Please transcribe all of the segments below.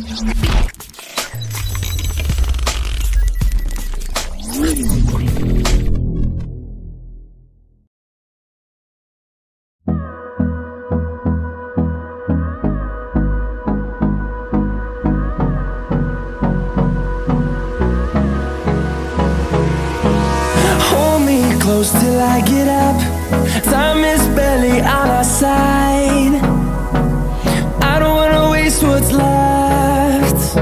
Close till I get up. Time is barely on our side. I don't wanna waste what's left.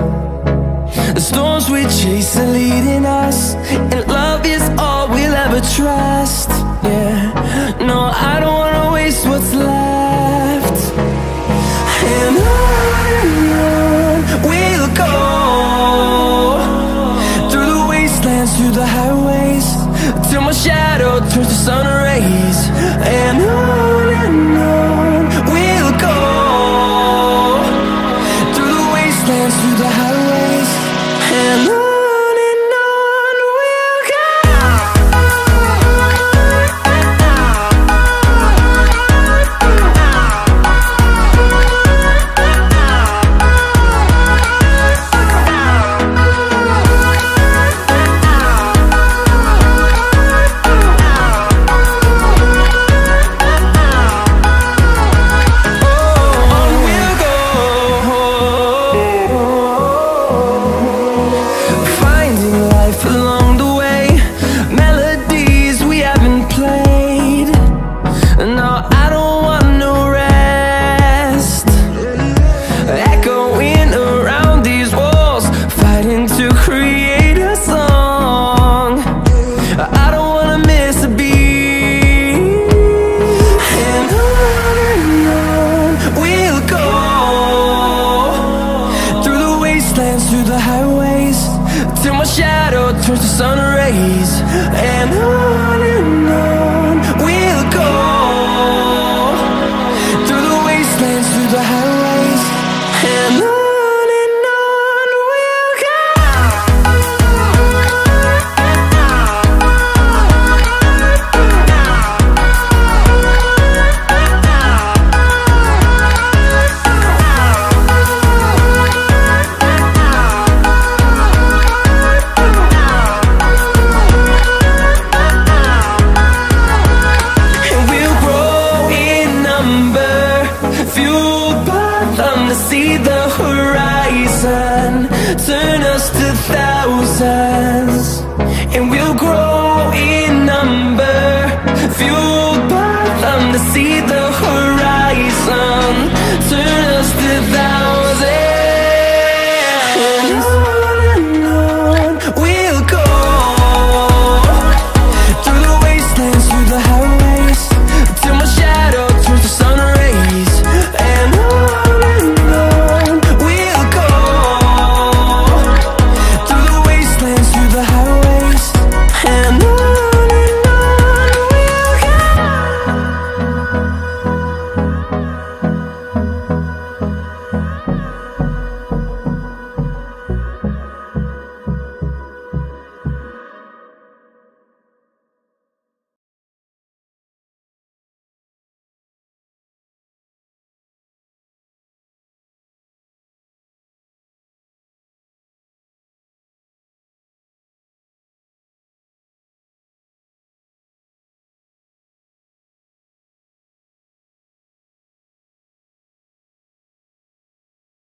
The storms we chase are leading us, and love is all we'll ever trust. Yeah, no, I don't wanna waste what's left. And on we'll go, through the wastelands, through the highways, till my shadow turns to sun rays. And on we'll go, through the wastelands, through the highways, and on we'll go. Through the highways, till my shadow turns to sun rays. And on